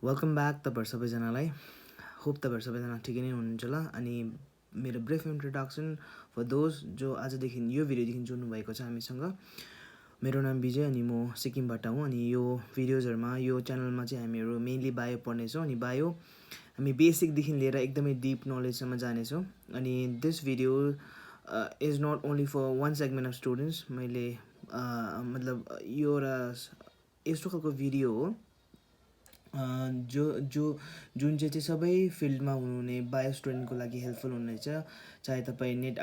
Welcome back तपाईँहरू सबैजनालाई। Hope तपाईँहरू सबैजना ठिकै नै हुनुहुन्छ होला। अनि मेरो ब्रिफ इन्ट्रोडक्सन फर दोज जो आजदेखि यो भिडियोदेखि जोड्नु भएको छ हामीसँग। मेरो नाम विजय अनि म सिक्किमबाट हुँ। अनि यो भिडियोजहरूमा यो च्यानलमा चाहिँ हामीहरू मेनली बायो पढ्नेछौँ। अनि बायो हामी बेसिकदेखि लिएर एकदमै डिप नलेजसम्म जानेछौँ। अनि this video is not only for one segment of students. मैले मतलब यो एउटा यस्तो खालको भिडियो हो जो जो जुन चाहिँ सबै फिल्डमा हुनुहुने बायो स्टुडेन्टको लागि हेल्पफुल हुनेछ। चाहे तपाईँ नेट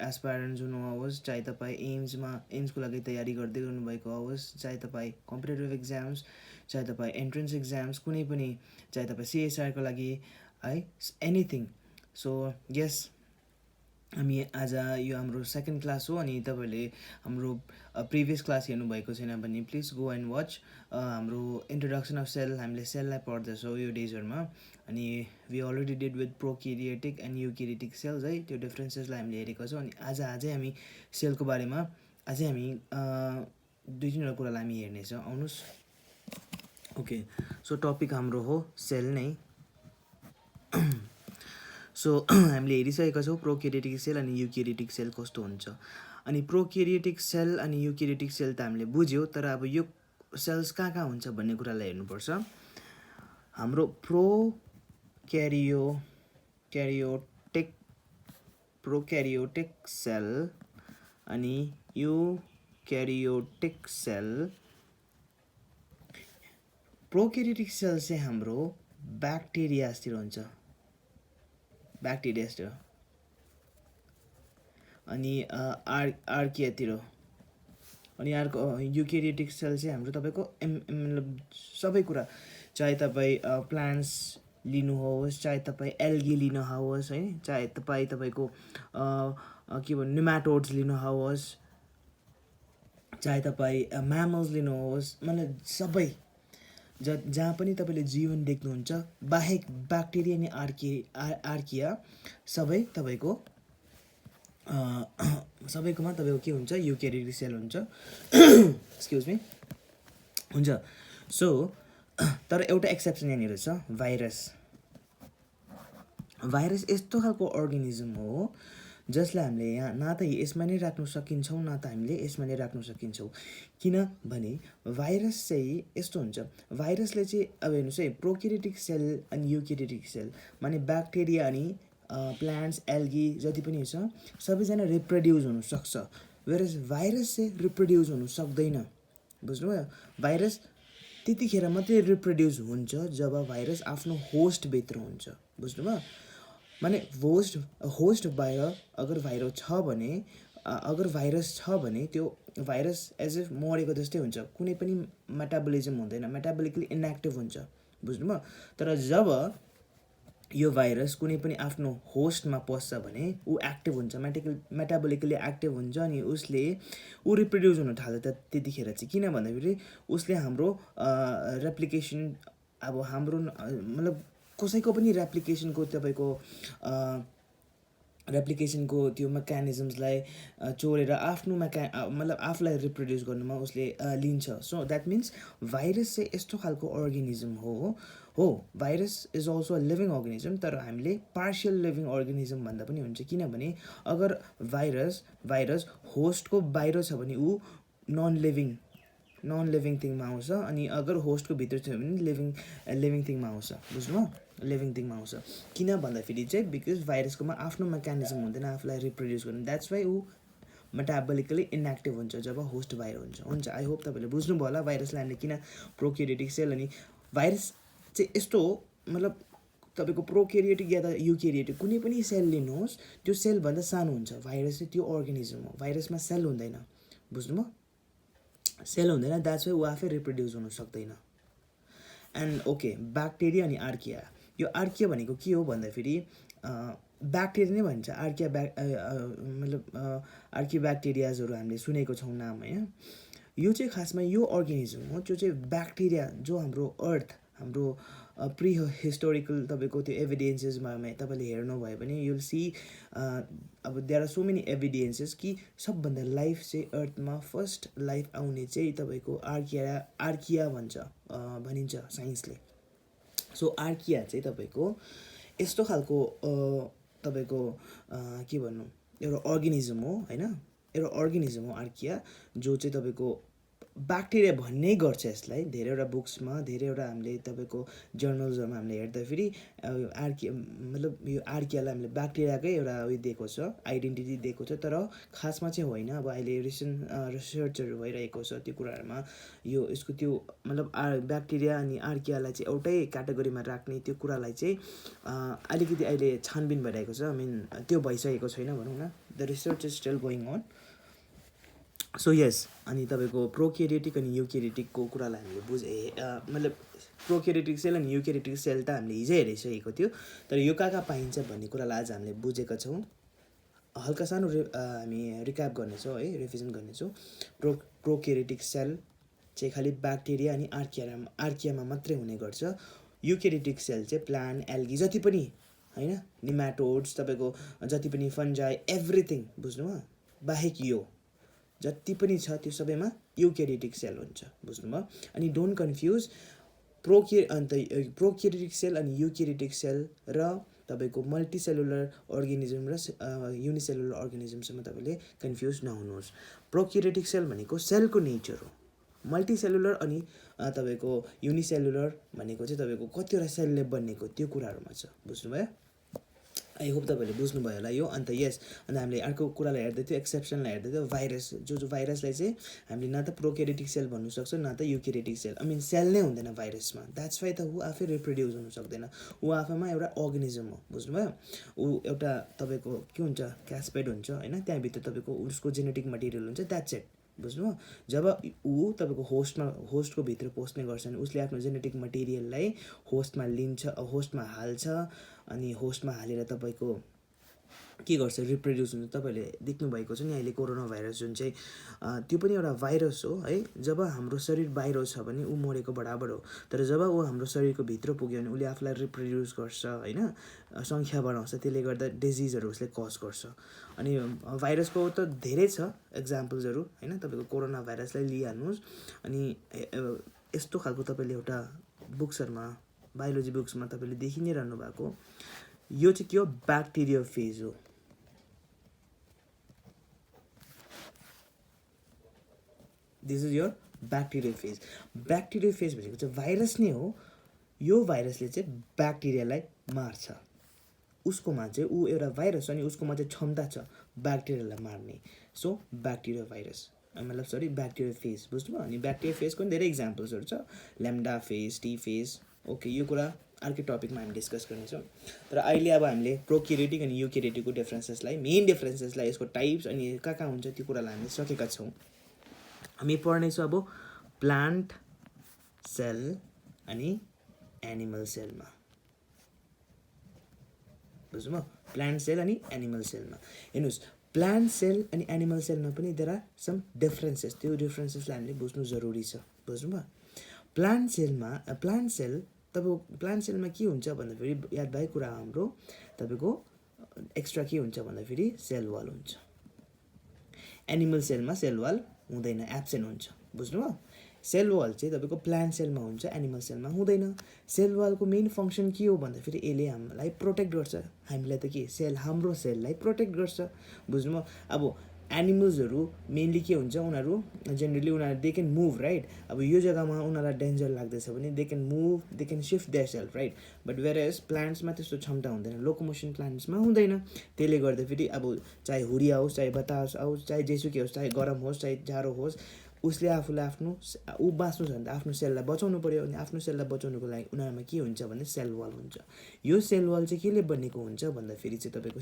एस्पायरेन्ट्स हुनुहोस्, चाहे तपाईँ एम्सको लागि तयारी गर्दै गर्नुभएको होस्, चाहे तपाईँ कम्पिटेटिभ एक्जाम्स, चाहे तपाईँ एन्ट्रेन्स एक्जाम्स कुनै पनि, चाहे तपाईँ सिएसआरको लागि है, एनिथिङ। सो यस, हामी आज यो हाम्रो सेकेन्ड क्लास हो। अनि तपाईँहरूले हाम्रो प्रिभियस क्लास हेर्नुभएको छैन भने प्लिज गो एन्ड वाच। हाम्रो इन्ट्रोडक्सन अफ सेल, हामीले सेललाई पढ्दैछौँ यो डेजहरूमा। अनि we already did with prokaryotic and eukaryotic cells है, त्यो डिफ्रेन्सेसलाई हामीले हेरेको छौँ। अनि आजै हामी सेलको बारेमा अझै हामी दुई तिनवटा कुरालाई हामी हेर्नेछौँ। आउनुहोस्। ओके, सो टपिक हाम्रो हो सेल नै। सो हामीले हेरिसकेका छौँ प्रोक्यारियोटिक सेल अनि युक्यारियोटिक सेल कस्तो हुन्छ। अनि प्रोक्यारियोटिक सेल अनि युक्यारियोटिक सेल त हामीले बुझ्यौँ, तर अब यो सेल्स कहाँ हुन्छ भन्ने कुरालाई हेर्नुपर्छ। हाम्रो प्रोक्यारियोटिक सेल अनि युक्यारियोटिक सेल। प्रोक्यारियोटिक सेल चाहिँ हाम्रो ब्याक्टेरियातिर हुन्छ, ब्याक्टेरियातिर। अनि आर्कियातिर। अनि अर्को युक्यारियोटिक सेल चाहिँ हाम्रो तपाईँको मतलब सबै कुरा, चाहे तपाईँ प्लान्ट्स लिनुहोस्, चाहे तपाईँ एल्गी लिनुहोस् है, चाहे तपाईँको के भन्नु निमाटोड्स लिनुहोस्, चाहे तपाईँ म्यामल्स लिनुहोस्, मतलब सबै जहाँ पनि तपाईँले जीवन देख्नुहुन्छ बाहेक ब्याक्टेरिया अनि आर्किया सबै तपाईँको सबैकोमा तपाईँको के हुन्छ, युक्यारियोटिक सेल हुन्छ। एक्सक्युज मी, हुन्छ। सो तर एउटा एक्सेप्सन यहाँनिर छ, भाइरस। भाइरस यस्तो खालको अर्गेनिजम हो जसलाई हामीले यहाँ न त यसमा नै राख्न सकिन्छौँ, न त हामीले यसमा नै राख्न सकिन्छौँ। किनभने भाइरस चाहिँ यस्तो हुन्छ, भाइरसले चाहिँ अब हेर्नुहोस् है, प्रोक्यारियोटिक सेल अनि युक्यारियोटिक सेल माने ब्याक्टेरिया अनि प्लान्ट्स एल्गी जति पनि छ सबैजना रिप्रोड्युस हुनसक्छ, वेरएज भाइरस चाहिँ रिप्रोड्युस हुनु सक्दैन। बुझ्नुभयो? भाइरस त्यतिखेर मात्रै रिप्रोड्युस हुन्छ जब भाइरस आफ्नो होस्टभित्र हुन्छ। बुझ्नुभयो? माने होस्ट बाहिर अगर भाइरस छ भने त्यो भाइरस एज इफ मरेको जस्तै हुन्छ, कुनै पनि मेटाबोलिजम हुँदैन, मेटाबोलिकली इनएक्टिभ हुन्छ। बुझ्नुभयो? तर जब यो भाइरस कुनै पनि आफ्नो होस्टमा पस्छ भने ऊ एक्टिभ हुन्छ, मेटाबोलिकली एक्टिभ हुन्छ। अनि ऊ रिप्रोड्युस हुन थाल्छ त्यतिखेर चाहिँ। किन भन्दाखेरि उसले हाम्रो रेप्लिकेसन, अब हाम्रो मतलब कसैको पनि रेप्लिकेसनको त्यो मेकानिजम्सलाई चोरेर आफ्नो मतलब आफूलाई रिप्रोड्युस गर्नुमा उसले लिन्छ। सो द्याट मिन्स भाइरस चाहिँ यस्तो खालको अर्गेनिजम हो। Virus is also a living organism, तर हामीले पार्सियल लिभिङ अर्गेनिजम भन्दा पनि हुन्छ। किनभने अगर भाइरस होस्टको बाहिर छ भने ऊ नन लिभिङ थिङमा आउँछ, अनि अगर होस्टको भित्र छ भने लिभिङ थिङमा आउँछ। बुझ्नुभयो? लिभिङ थिङमा आउँछ। किन भन्दाखेरि चाहिँ बिकज भाइरसकोमा आफ्नो मेकानिजम हुँदैन आफूलाई रिप्रोड्युस गर्नु। द्याट्स वाइ ऊ मेटाबोलिकली इनएक्टिभ हुन्छ जब होस्ट बाहिर हुन्छ। आई होप तपाईँले बुझ्नुभयो होला भाइरसलाई हामीले किन प्रोक्यारियोटिक सेल। अनि भाइरस चाहिँ यस्तो हो, मतलब तपाईँको प्रोक्यारियोटिक या त युक्यारियोटिक कुनै पनि सेल लिनुहोस्, त्यो सेलभन्दा सानो हुन्छ। भाइरस चाहिँ त्यो अर्गेनिजम हो, भाइरसमा सेल हुँदैन। बुझ्नुभयो? सेल हुँदैन, द्याट्स वाइ ऊ आफै रिप्रोड्युस हुनु सक्दैन। एन्ड ओके, ब्याक्टेरिया अनि आर्किया। यो आर्किया भनेको के हो भन्दाखेरि ब्याक्टेरिया नै भन्छ। मतलब आर्किया ब्याक्टेरियाजहरू हामीले सुनेको छौँ नाम होइन। यो चाहिँ खासमा यो अर्गेनिजम हो जो चाहिँ ब्याक्टेरिया, जो हाम्रो अर्थ, हाम्रो प्रि हिस्टोरिकल तपाईँको त्यो एभिडेन्सेसमा तपाईँले हेर्नुभयो भने युल सी अब there are so many evidences कि सबभन्दा लाइफ चाहिँ अर्थमा फर्स्ट लाइफ आउने चाहिँ तपाईँको आर्किया भनिन्छ साइन्सले। सो आर्किया चाहिँ तपाईँको यस्तो खालको तपाईँको के भन्नु एउटा अर्गेनिजम हो होइन, एउटा अर्गेनिजम हो आर्किया, जो चाहिँ तपाईँको ब्याक्टेरिया भन्ने गर्छ यसलाई। धेरैवटा बुक्समा धेरैवटा हामीले तपाईँको जर्नल्सहरूमा हामीले हेर्दाखेरि आर्किया मतलब यो आर्कियालाई हामीले ब्याक्टेरियाकै एउटा उयो दिएको छ, आइडेन्टिटी दिएको छ, तर खासमा चाहिँ होइन। अब अहिले रिसेन्ट रिसर्चहरू भइरहेको छ त्यो कुराहरूमा, यो यसको त्यो मतलब ब्याक्टेरिया अनि आर्कियालाई चाहिँ एउटै क्याटेगोरीमा राख्ने त्यो कुरालाई चाहिँ अलिकति अहिले छानबिन भइरहेको छ। आई मिन त्यो भइसकेको छैन भनौँ न, the research is still going on. So yes, अनि तपाईँको प्रोक्यारियोटिक अनि युक्यारियोटिकको कुरालाई हामीले मतलब प्रोक्यारियोटिक सेल अनि युक्यारियोटिक सेल त हामीले हिजै हेरिसकेको थियो, तर यो कहाँ पाइन्छ भन्ने कुरालाई आज हामीले बुझेका छौँ। हल्का सानो हामी रिक्याप गर्नेछौँ है, रिभिजन गर्नेछौँ। प्रोक्यारियोटिक सेल चाहिँ खालि ब्याक्टेरिया अनि आर्कियामा मात्रै हुने गर्छ। युक्यारियोटिक सेल चाहिँ प्लान्ट, एल्गी, जति पनि होइन, निमाटोड्स, तपाईँको जति पनि फन्जाई, एभ्रिथिङ, बुझ्नुभयो, बाहेक यो जति पनि छ त्यो सबैमा युक्यारियोटिक सेल हुन्छ, बुझ्नुभयो। अनि डोन्ट कन्फ्युज प्रोक्यारियोटिक सेल अनि युक्यारियोटिक सेल र तपाईँको मल्टिसेलुलर अर्गेनिजम र युनिसेलुलर अर्गेनिजमसँग तपाईँले कन्फ्युज नहुनुहोस्। प्रोक्यारियोटिक सेल भनेको सेलको नेचर हो, मल्टिसेलुलर अनि तपाईँको युनिसेलुलर भनेको चाहिँ तपाईँको कतिवटा सेलले बनेको त्यो कुराहरूमा छ, बुझ्नुभयो। आई होप तपाईँहरूले बुझ्नुभयो होला यो। अन्त यस, अन्त हामीले अर्को कुरालाई हेर्दै थियो, एक्सेप्सनलाई हेर्दै थियो, भाइरस, जो भाइरसलाई चाहिँ हामीले न त प्रोक्यारियोटिक सेल भन्नु सक्छ न त eukaryotic sale. I mean sale नै हुँदैन भाइरसमा, द्याट्स वाइ त ऊ आफै रिप्रोड्युस हुनु सक्दैन, ऊ आफैमा एउटा अर्गेनिजम हो, बुझ्नुभयो। ऊ एउटा तपाईँको के हुन्छ, क्यास्पेड हुन्छ होइन, त्यहाँभित्र तपाईँको उसको जेनेटिक मटेरियल हुन्छ, द्याट्स इट, बुझ्नुभयो। जब ऊ तपाईँको होस्टको भित्र पस्ने गर्छ भने उसले आफ्नो जेनेटिक मटेरियललाई होस्टमा लिन्छ, होस्टमा हाल्छ, अनि होस्टमा हालेर तपाईँको के गर्छ, रिप्रोड्युस हुन्छ। तपाईँहरूले देख्नुभएको छ नि अहिले कोरोना भाइरस जुन चाहिँ त्यो पनि एउटा भाइरस हो है। जब हाम्रो शरीर बाहिर छ भने ऊ मरेको बराबर हो, तर जब ऊ हाम्रो शरीरको भित्र पुग्यो भने उसले आफूलाई रिप्रोड्युस गर्छ होइन, सङ्ख्या बढाउँछ, त्यसले गर्दा डिजिजहरू उसले कज गर्छ। अनि भाइरसको त धेरै छ एक्जाम्पल्सहरू होइन, तपाईँको कोरोना भाइरसलाई लिइहाल्नुहोस्। अनि यस्तो खालको तपाईँले एउटा बुक्सहरूमा, बायोलोजी बुक्समा तपाईँले देखि नै रहनु भएको, यो चाहिँ के हो, ब्याक्टेरिया फेज हो। This is your bacteria phase. Bacteria phase भनेको चाहिँ भाइरस नै हो। यो भाइरसले चाहिँ ब्याक्टेरियालाई मार्छ, उसकोमा चाहिँ ऊ एउटा भाइरस अनि उसकोमा चाहिँ क्षमता छ ब्याक्टेरियालाई मार्ने। सो ब्याक्टेरिया भाइरस मतलब सरी ब्याक्टेरिया फेज, बुझ्नुभयो। अनि ब्याक्टेरिया फेजको पनि धेरै इक्जाम्पल्सहरू छ, lambda phase, T phase. Okay, यो कुरा अर्कै टपिकमा हामी डिस्कस गर्नेछौँ। तर अहिले अब हामीले प्रोक्यारियोटिक अनि युक्यारियोटिकको डिफ्रेन्सेसलाई, मेन डिफ्रेन्सेसलाई, यसको टाइप्स अनि कहाँ हुन्छ त्यो कुरालाई हामीले सकेका छौँ। हामी पढ्नेछौँ अब प्लान्ट सेल अनि एनिमल सेलमा, बुझ्नुभयो। प्लान्ट सेल अनि एनिमल सेलमा हेर्नुहोस्, प्लान्ट सेल अनि एनिमल सेलमा पनि देयर आर सम डिफ्रेन्सेस। त्यो डिफ्रेन्सेसलाई हामीले बुझ्नु जरुरी छ, बुझ्नुभयो। प्लान्ट सेल तपाईँको प्लान्ट सेलमा के हुन्छ भन्दाखेरि याद भएको कुरा हाम्रो तपाईँको एक्स्ट्रा के हुन्छ भन्दाखेरि सेल वाल हुन्छ। एनिमल सेलमा सेल वाल हुँदैन, एब्सेन्ट हुन्छ, बुझ्नुभयो। सेल वाल चाहिँ तपाईँको प्लान्ट सेलमा हुन्छ, एनिमल सेलमा हुँदैन। सेल वालको मेन फङ्सन के हो भन्दाखेरि यसले हामीलाई प्रोटेक्ट गर्छ। हामीलाई त के, हाम्रो सेललाई प्रोटेक्ट गर्छ, बुझ्नुभयो। अब एनिमल्सहरू मेनली के हुन्छ, उनीहरू जेनरली उनीहरू दे क्यान मुभ, राइट। अब यो जग्गामा उनीहरूलाई डेन्जर लाग्दैछ भने they can move, they can shift their self, right. But whereas प्लान्ट्समा त्यस्तो क्षमता हुँदैन, लोकोमोसन प्लान्ट्समा हुँदैन। त्यसले गर्दाखेरि अब चाहे हुरी आओस्, चाहे बतास आओस्, चाहे जेसुकै होस्, चाहे गरम होस्, चाहे जाडो होस्, उसले आफूलाई ऊ बाँच्नु छ भने त आफ्नो सेललाई बचाउनु पऱ्यो। अनि आफ्नो सेललाई बचाउनुको लागि उनीहरूमा के हुन्छ भने सेल वाल हुन्छ। यो सेल वाल चाहिँ केले बनेको हुन्छ भन्दाखेरि चाहिँ तपाईँको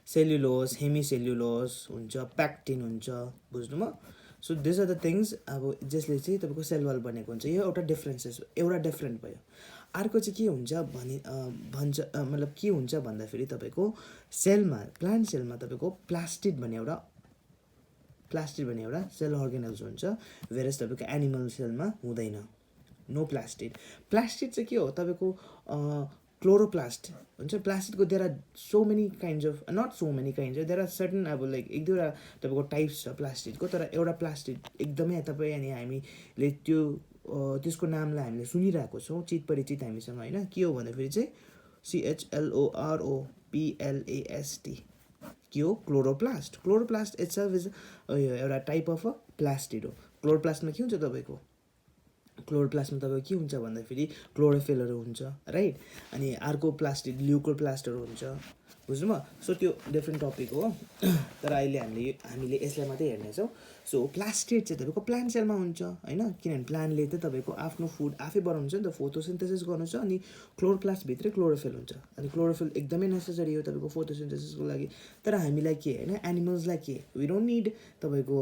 सेल्युलोज, हेमिसेल्युलोज हुन्छ, प्याक्टिन हुन्छ, बुझ्नुभयो। So this are the things अब जसले चाहिँ तपाईँको सेल वाल बनेको हुन्छ। यो एउटा डिफ्रेन्ट भयो। अर्को चाहिँ के हुन्छ मतलब के हुन्छ भन्दाखेरि तपाईँको प्लान्ट सेलमा तपाईँको प्लास्टिड भन्ने एउटा सेल अर्गेनल्स हुन्छ, वेरएज तपाईँको एनिमल सेलमा हुँदैन, नो प्लास्टिड। प्लास्टिड चाहिँ के हो तपाईँको क्लोरोप्लास्ट हुन्छ। प्लास्टिडको there are so many kinds of, not so many kinds, there are certain अब लाइक एक दुईवटा तपाईँको टाइप्स छ प्लास्टिडको। तर एउटा प्लास्टिड एकदमै तपाईँ अनि हामीले त्यो त्यसको नामलाई हामीले सुनिरहेको छौँ चितपरिचित हामीसँग होइन के हो भन्दाखेरि चाहिँ CHLOROPLAST के हो क्लोरोप्लास्ट क्लोरोप्लास्ट इट्सेल्फ इज एउटा टाइप अफ अ प्लास्टिड हो क्लोरोप्लास्टमा के हुन्छ तपाईँको क्लोरोप्लास्टमा तपाईँको के हुन्छ भन्दाखेरि क्लोरोफिलहरू हुन्छ राइट अनि अर्को प्लास्टिड ल्युकोप्लास्टहरू हुन्छ बुझ्नुभयो सो त्यो डिफ्रेन्ट टपिक हो तर अहिले हामीले यसलाई मात्रै हेर्नेछौँ सो प्लास्टिड चाहिँ तपाईँको प्लान्ट सेलमा हुन्छ होइन किनभने प्लान्टले चाहिँ तपाईँको आफ्नो फुड आफै बनाउँछ नि त फोटोसिन्थेसिस गर्नु छ अनि क्लोरोप्लास्टभित्रै क्लोरोफिल हुन्छ अनि क्लोरोफिल एकदमै नेसेसरी हो तपाईँको फोटोसिन्थेसिसको लागि तर हामीलाई के होइन एनिमल्सलाई के वी डोन्ट निड तपाईँको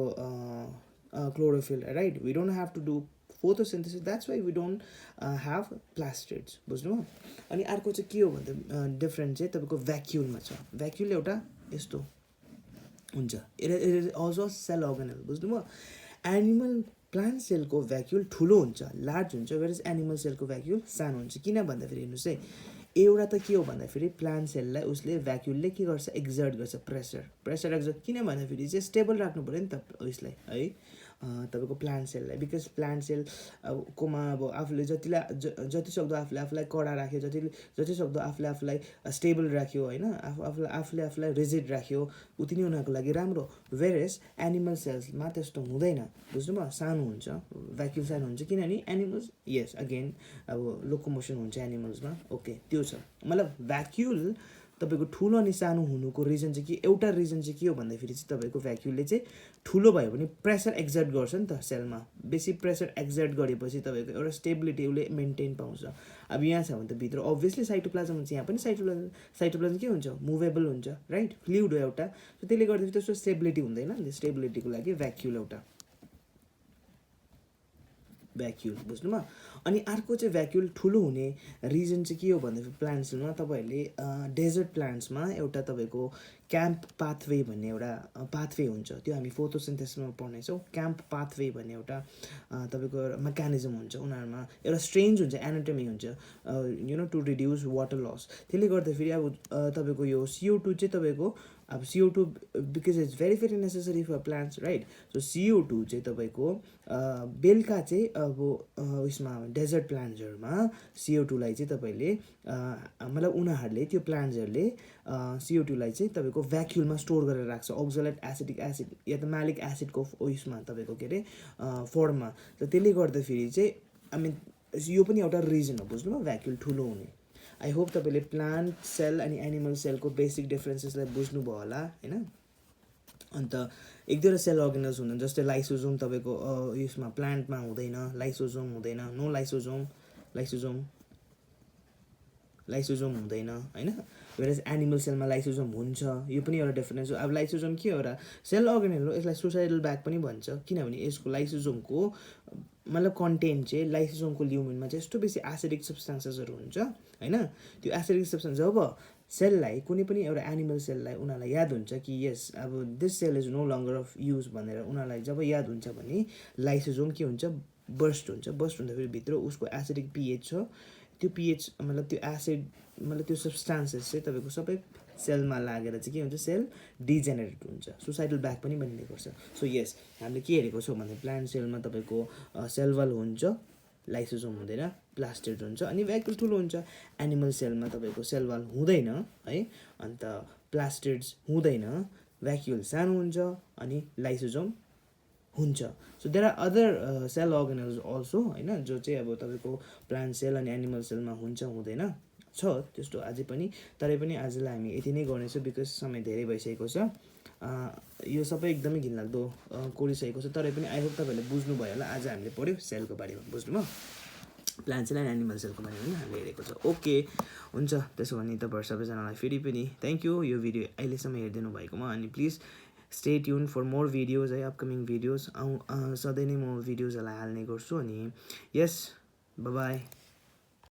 chlorophyll right we don't have to do photosynthesis that's why we don't have plastids बुझ्नुभयो अनि अर्को चाहिँ के हो भन्दा डिफ्रेन्ट चाहिँ तपाईँको भ्याक्युलमा छ भ्याक्युल एउटा यस्तो हुन्छ इट इज अल्सो सेल अर्गेनल बुझ्नुभयो एनिमल प्लान्ट सेलको भ्याक्युल ठुलो हुन्छ लार्ज हुन्छ वेयर इज एनिमल सेलको भ्याक्युल सानो हुन्छ किन भन्दाखेरि हेर्नुहोस् है एउटा त के हो भन्दाखेरि प्लान्ट सेललाई उसले भ्याक्युलले के गर्छ एक्जर्ट गर्छ प्रेसर एक्जर्ट किन भन्दाखेरि चाहिँ स्टेबल राख्नु पऱ्यो नि त उसलाई है तपाईँको प्लान्ट सेललाई बिकज प्लान्ट सेल अब कोमा अब आफूले जति सक्दो आफूलाई कडा राख्यो जति सक्दो आफूलाई स्टेबल राख्यो होइन आफूलाई रिजिड राख्यो उति नै उनीहरूको लागि राम्रो वेरेस एनिमल सेल्समा त्यस्तो हुँदैन बुझ्नुभयो सानो हुन्छ भ्याक्युल सानो हुन्छ किनभने एनिमल्स यस अगेन अब लोकोमोसन हुन्छ एनिमल्समा ओके त्यो छ मतलब भ्याक्युल तपाईँको ठुलो अनि सानो हुनुको रिजन चाहिँ के एउटा रिजन चाहिँ के हो भन्दाखेरि चाहिँ तपाईँको भ्याक्युलले चाहिँ ठुलो भयो भने प्रेसर एक्जर्ट गर्छ नि त सेलमा बेसी प्रेसर एक्जर्ट गरेपछि तपाईँको एउटा स्टेबिलिटी उसले मेन्टेन पाउँछ अब यहाँ छ भने त भित्र अभियसली साइटोप्लाज्म हुन्छ यहाँ पनि साइटोप्लाज्म के हुन्छ मुभेबल हुन्छ राइट फ्लुइड हो एउटा सो त्यसले गर्दाखेरि त्यस्तो स्टेबिलिटी हुँदैन नि स्टेबिलिटीको लागि भ्याक्युल एउटा भ्याक्युल बुझ्नुभयो अनि अर्को चाहिँ भ्याक्युल ठुलो हुने रिजन चाहिँ के हो भन्दाखेरि प्लान्ट्समा तपाईँहरूले डेजर्ट प्लान्ट्समा एउटा तपाईँको क्याम्प पाथवे भन्ने एउटा पाथवे हुन्छ त्यो हामी फोटोसिन्थेसिसमा पढ्नेछौँ क्याम्प पाथवे भन्ने एउटा तपाईँको मेकानिजम हुन्छ उनीहरूमा एउटा स्ट्रेन्ज हुन्छ एनाटोमी हुन्छ टु रिड्युस वाटर लस त्यसले गर्दाखेरि अब तपाईँको यो CO2 चाहिँ तपाईँको अब CO2 because it's very necessary for plants right so CO2 चाहिँ तपाईँको बेलुका चाहिँ अब उयसमा डेजर्ट प्लान्ट्सहरूमा CO2लाई चाहिँ तपाईँले मतलब उनीहरूले त्यो प्लान्ट्सहरूले CO2लाई चाहिँ तपाईँको भ्याक्युलमा स्टोर गरेर राख्छ ओक्जालेट एसिटिक एसिड या त म्यालिक एसिडको उयसमा तपाईँको के अरे फर्ममा त त्यसले गर्दाखेरि चाहिँ यो पनि एउटा रिजन हो बुझ्नुभयो भ्याक्युल ठुलो हुने आई होप तपाईँले प्लान्ट सेल अनि एनिमल सेलको बेसिक डिफ्रेन्सेसलाई बुझ्नुभयो होला होइन अन्त एक दुईवटा सेल अर्गेनल्स हुँदैन जस्तै लाइसोजोम तपाईँको उयसमा प्लान्टमा हुँदैन लाइसोजोम हुँदैन नो लाइसोजोम हुँदैन होइन वेरेज एनिमल सेलमा लाइसोजोम हुन्छ यो पनि एउटा डिफरेन्स हो अब लाइसोजोम के हो एउटा सेल अर्गेनल हो यसलाई सुसाइडल ब्याग पनि भन्छ किनभने यसको लाइसोजोमको मतलब कन्टेन्ट चाहिँ लाइसोजोमको ल्युमेनमा चाहिँ यस्तो बेसी एसिडिक सब्सटेन्सेसहरू हुन्छ होइन त्यो एसिडिक सब्सटेन्स जब सेललाई कुनै पनि एउटा एनिमल सेललाई उनीहरूलाई याद हुन्छ कि यस अब this cell is no longer of use भनेर उनीहरूलाई जब याद हुन्छ भने लाइसोजोम के हुन्छ बर्स्ट हुँदाखेरि भित्र उसको एसिडिक पिएच छ त्यो पिएच मतलब त्यो एसिड मतलब त्यो सब्सटेन्सेस चाहिँ तपाईँको सबै सेलमा लागेर चाहिँ के हुन्छ सेल डिजेनेरेट हुन्छ सुसाइडल ब्याग पनि बनिने गर्छ सो यस हामीले के हेरेको छौँ भने प्लान्ट सेलमा तपाईँको सेल वाल हुन्छ लाइसोजोम हुँदैन प्लास्टिड हुन्छ अनि भ्याक्युल ठुलो हुन्छ एनिमल सेलमा तपाईँको सेल वाल हुँदैन है अन्त प्लास्टिड्स हुँदैन भ्याक्युल सानो हुन्छ अनि लाइसोजोम हुन्छ so there are other cell organelles also होइन जो चाहिँ अब तपाईँको प्लान्ट सेल अनि एनिमल सेलमा हुन्छ हुँदैन छ त्यस्तो अझै पनि तरै पनि आजलाई हामी यति नै गर्नेछौँ बिकज समय धेरै भइसकेको छ यो सबै एकदमै घिनलाग्दो कोरिसकेको छ तरै पनि आई होप तपाईँहरूले बुझ्नुभयो होला आज हामीले पढ्यौँ सेलको बारेमा बुझ्नुभयो प्लान्ट सेल एन्ड एनिमल सेलको बारेमा पनि हामीले हेरेको छ ओके हुन्छ त्यसो भने तपाईँहरू सबैजनालाई फेरि पनि थ्याङ्क यू यो भिडियो अहिलेसम्म हेरिदिनु भएकोमा अनि please stay tune for more videos है अपकमिङ भिडियोज सधैँ नै म भिडियोजहरूलाई हाल्ने गर्छु अनि यस बाई